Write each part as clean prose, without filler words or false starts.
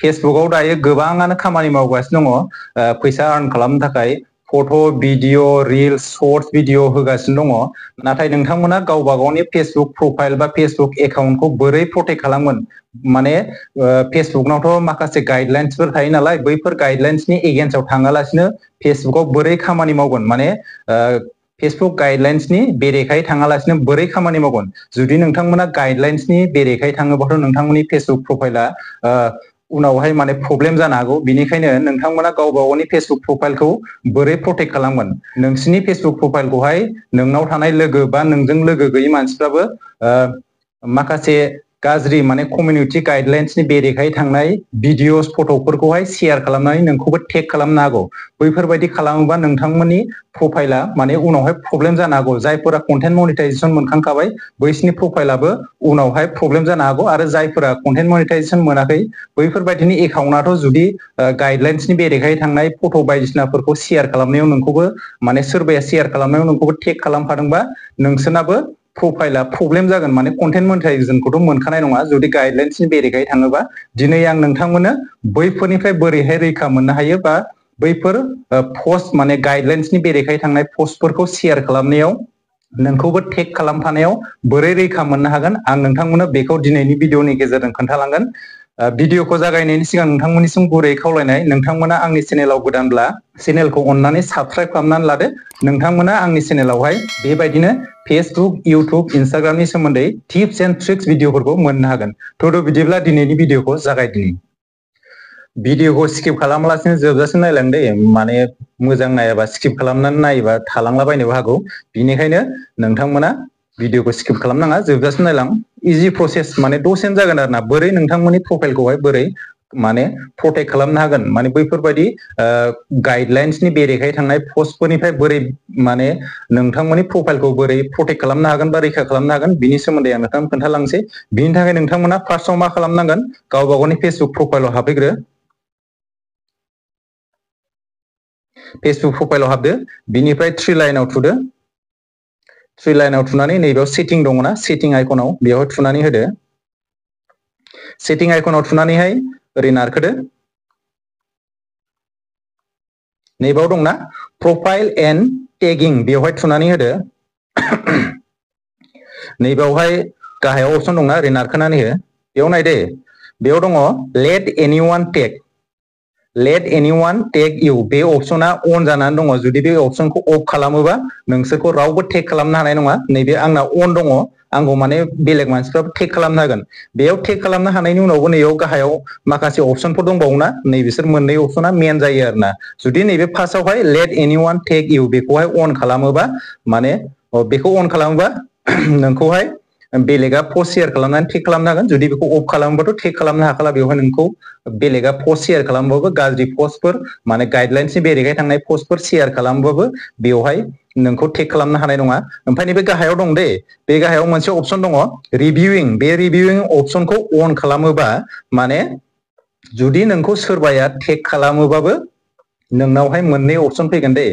फेसबुकआव दायो गोबाङानो खामानि मावगासिनो दङ फैसा आर्न खालामनो थाखाय फट' भिडिअ रिल्स सर्टस भिडिअ होगासिनो दङ नाथाय नोंथांमोना गावबा गावनि फेसबुक प्रोफाइल बा फेसबुक एकाउन्टखौ बोरै प्रटेक्ट खालामगोन माने फेसबुकनावथ' माखासे गाइडलाइन्सफोर थायो नालाय बैफोर गाइडलाइन्सनि एगेन्स्टआव थाङालासिनो फेसबुकआव बोरै खामानि मावगोन माने फेसबुक गाइडलाइन्सनि बेरेखायै थाङालासिनो बोरै खामानि मावगोन जुदि नोंथांमोना गाइडलाइन्सनि बेरेखायै थाङोबाथ' नोंथांमोननि फेसबुक प्रोफाइला उनावहाय माने प्रब्लेम जानो हागौ बिनिखायनो नोंथांमोना गावबा गावनि फेसबुक प्रोफाइलखौ बोरै प्रटेक्ट खालामगोन नोंसिनि फेसबुक प्रोफाइलखौहाय नोंनाव थानाय लोगो बा नोंजों लोगो गैयै मानसिफ्राबो माखासे गाज्रि माने कमिउनिटि गाइडलाइन्सनि बेरेखायै थांनाय भिडिअस फट'फोरखौहाय शेयार खालामनानै नोंखौबो टेग खालामनो हागौ बैफोरबायदि खालामोबा नोंथांमोननि प्रोफाइला माने उनावहाय प्रब्लेम जानो हागौ जायफोरा कन्टेन्ट मनिटाइजेसन मोनखांखाबाय बैसिनि प्रोफाइलाबो उनावहाय प्रब्लेम जानो हागौ आरो जायफोरा कन्टेन्ट मनिटाइजेसन मोनाखै बैफोरबायदिनि एकाउन्टआथ' जुदि गाइडलाइन्सनि बेरेखायै थांनाय फट' बायदिसिनाफोरखौ शेयार खालामनायाव नोंखौबो माने सोरबाया शेयार खालामनायाव नोंखौबो टेग खालामखादोंबा नोंसोरनाबो प्रोफाइला प्रब्लेम जागोन माने कन्टेन्ट मनिटाइजेसनखौथ' मोनखानाय नङा जुदि गाइडलाइन्सनि बेरेखायै थाङोबा दिनै आं नोंथांमोननो बैफोरनिफ्राय बोरैहाय रैखा मोननो हायो बा बैफोर पस्ट माने गाइडलाइन्सनि बेरेखायै थांनाय पस्टफोरखौ शेयार खालामनायाव नोंखौबो टेग खालामफानायाव बोरै रैखा मोननो हागोन आं नोंथांमोननो बेखौ दिनैनि भिडिअनि गेजेरजों खोन्थालांगोन भिडिअखौ जागायनायनि सिगां नोंथांमोननिसिम गुरै खावलायनाय नोंथांमोना आंनि चेनेलाव गोदानब्ला चेनेलखौ अननानै साबस्क्राइब खालामनानै लादो नोंथांमोना आंनि चेनेलावहाय बेबायदिनो फेसबुक इउटुब इन्स्टाग्रामनि सोमोन्दै टिप्स एन्ड ट्रिक्स भिडिअफोरखौ मोननो हागोन थ'द' बिदिब्ला दिनैनि भिडिअखौ जागायदिनि भिडिअखौ स्किप खालामालासिनो जोबजासिम नायलां दे माने मोजां नायाबा स्किप खालामनानै नायोबा थालांलाबायनोबो हागौ बिनिखायनो नोंथांमोना भिडिअखौ स्किप खालामनाङा जोबजासिम नायलां इजि प्रसेस माने दसेनो जागोन आरोना बोरै नोंथांमोननि प्रोफाइलखौहाय बोरै माने प्रटेक्ट खालामनो हागोन माने बैफोरबायदि गाइडलाइन्सनि बेरेखायै थांनाय पस्टफोरनिफ्राय बोरै माने नोंथांमोननि प्रोफाइलखौ बोरै प्रटेक्ट खालामनो हागोन बा रैखा खालामनो हागोन बिनि सोमोन्दै आं नोंथांनो खोन्थालांसै बिनि थाखाय नोंथांमोना फार्स्टआव मा खालामनांगोन गावबा गावनि फेसबुक प्रोफाइलाव हाबफैग्रो फेसबुक प्रोफाइलाव हाबदो बिनिफ्राय थ्रि लाइनाव थुदो थ्रि लाइनाव थुनानै नैबेयाव सेटिं दङना सेटिं आइकनाव बेवहाय थुनानै होदो सेटिं आइकनाव थुनानैहाय ओरै नारखोदो नैबाव दंना प्रोफाइल एन्ड टेगिं बेवहाय थुनानै होदो नैबावहाय गाहायाव अपसन दंना ओरै नारखोनानै हो बेयाव नायदो बेयाव दङ लेट एनिवान टेग इउ बे अपसना अन जानानै दङ जुदि बे अपसनखौ अफ खालामोबा नोंसोरखौ रावबो टेग खालामनो हानाय नङा नैबे आंना अन दङ आंखौ माने बेलेग मानसिफ्राबो टेग खालामनो हागोन बेयाव टेग खालामनो हानायनि उनावबो नैयाव गाहायाव माखासे अपसनफोर दंबावोना नै बिसोर मोननै अपसना मेन जायो आरोना जुदि नैबे फार्स्टआवहाय लेट एनिवान टेग इउ बेखौहाय अन खालामोबा माने बेखौ अन खालामोबा नोंखौहाय बेलेगा पस्ट शेयार खालामनानै टेग खालामनो हागोन जुदि बेखौ अफ खालामोबाथ' टेग खालामनो हाखाला बेवहाय नोंखौ बेलेगा पस्ट शेयार खालामबाबो गाज्रि पस्टफोर माने गाइडलाइन्सनि बेरेखायै थांनाय पस्टफोर शेयार खालामबाबो बेवहाय नोंखौ टेग खालामनो हानाय नङा ओमफ्राय नैबे गाहायाव दं दे बे गाहायाव मोनसे अपसन दङ रिभिउइं बे रिभिउइं अपसनखौ अन खालामोबा माने जुदि नोंखौ सोरबाया टेग खालामोबाबो नोंनावहाय मोननै अपसन फैगोन दे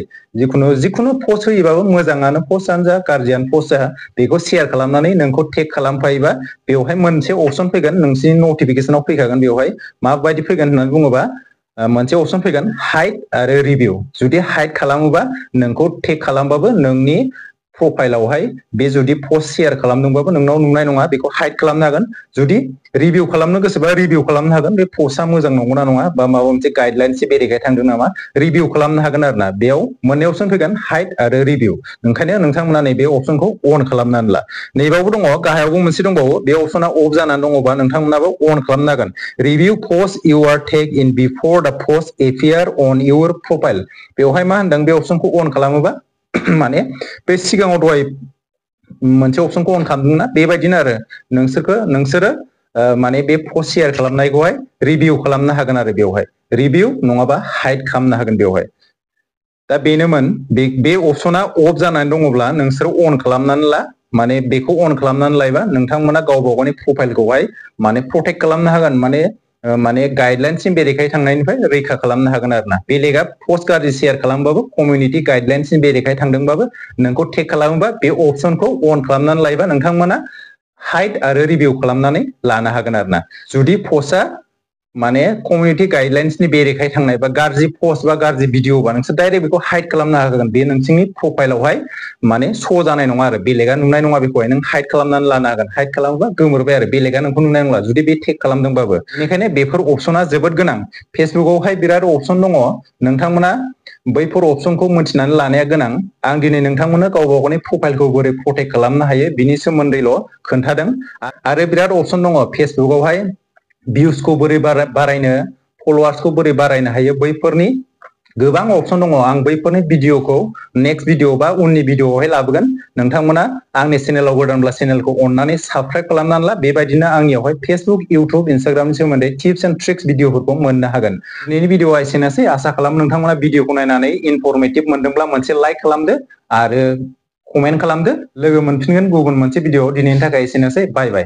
जिखुनु पस्ट होयोबाबो मोजाङानो पस्टआनो जा गाज्रियानो पस्ट जा बेखौ शेयार खालामनानै नोंखौ टेग खालामफायोबा बेवहाय मोनसे अपसन फैगोन नोंसिनि नटिफिकेसनाव फैखागोन बेवहाय माबायदि फैगोन होननानै बुङोबा मोनसे अपसन फैगोन हाइड आरो रिभिउ जुदि हाइड खालामोबा नोंखौ टेग खालामबाबो नोंनि प्रोफाइलावहाय बे जुदि पस्ट शेयार खालामदोंबाबो नोंनाव नुनाय नङा बेखौ हाइड खालामनो हागोन जुदि रिभिउ खालामनो गोसोबा रिभिउ खालामनो हागोन बे पस्टआ मोजां नंगौना नङा बा माबा मोनसे गाइडलाइन्सनि बेरेखायै थांदों नामा रिभिउ खालामनो हागोन आरोना बेयाव मोननै अपसन फैगोन हाइड आरो रिभिउ ओंखायनो नोंथांमोना नैबे अपसनखौ अन खालामनानै ला नैबावबो दङ गाहायावबो मोनसे दंबावो बे अपसना अफ जानानै दङबा नोंथांमोनाबो अन खालामनांगोन review post you are tag in before the post एपियार on इउर profile बेवहाय मा होनदों बे अपसनखौ अन खालामोबा माने बे सिगाङाव दहाय मोनसे अपसनखौ अन खालामदोंना बेबायदिनो आरो नोंसोरो माने बे पस्ट शेयार खालामनायखौहाय रिभिउ खालामनो हागोन आरो बेवहाय रिभिउ नङाबा हाइड खालामनो हागोन बेवहाय दा बेनोमोन बे अपसना अफ जानानै दङब्ला नोंसोर अन खालामनानै ला माने बेखौ अन खालामनानै लायोबा नोंथांमोना गावबा गावनि प्रोफाइलखौहाय माने प्रटेक्ट खालामनो हागोन माने गाइडलाइन्सनि बेरेखायै थांनायनिफ्राय रैखा खालामनो हागोन आरोना बेलेगा पस्ट गाज्रि शेयार खालामबाबो कमिउनिटि गाइडलाइन्सनि बेरेखायै थांदोंबाबो नोंखौ टेग खालामोबा बे अपसनखौ अन खालामनानै लायोबा नोंथांमोना हाइड आरो रिभिउ खालामनानै लानो हागोन आरोना जुदि पस्टआ माने कमिउनिटि गाइडलाइन्सनि बेरेखाय थांनाय बा गाज्रि पस्ट बा गाज्रि भिडिअ बा नोंसोर डाइरेक्ट बेखौ हाइड खालामना होगोन। बे नोंसिनि प्रफाइलावहाय माने श' जानाय नङा आरो बेलेगा नुनाय नङा, बेखौहाय नों हाइड खालामनानै लानो हागोन। हाइड खालामोबा गोमोरबाय आरो बेलेगा नोंखौ नुनाय नंला जुदि बे टेग खालामदोंबाबो। बेनिखायनो बेफोर अपसना जोबोद गोनां। फेसबुकआवहाय बिराद अपसन दङ, नोंथांमोना बैफोर अपसनखौ मोनथिनानै लानाया गोनां। आं दिनै नोंथांमोननो गावबा गावनि प्रफाइलखौ बोरै प्रटेक्ट खालामनो हायो बिनि सोमोन्दैल' खोन्थादों। आरो बिराद अपसन दङ फेसबुकआवहाय भिउसखौ बोरै बारायनो, फल'वार्सखौ बोरै बारायनो हायो, बैफोरनि गोबां अपसन दङ। आं बैफोरनि भिडिअखौ नेक्स्ट भिडिअ बा उननि भिडिअआवहाय लाबोगोन। नोंथांमोना आंनि चेनेलाव गोदानब्ला चेनेलखौ अननानै साबस्क्राइब खालामनानै ला। बेबायदिनो आंनियावहाय फेसबुक, इउटुब, इन्स्टाग्रामनि सोमोन्दै टिप्स एन्ड ट्रिक्स भिडिअफोरखौ मोननो हागोन। दिनैनि भिडिअआ एसेनोसै। आसा खालामो नोंथांमोना भिडिअखौ नायनानै इनफरमेटिभ मोनदोंब्ला मोनसे लाइक खालामदो आरो कमेन्ट खालामदो। लोगो मोनफिनगोन गुबुन मोनसे भिडिअआव। दिनैनि थाखाय एसेनोसै। बाय बाय।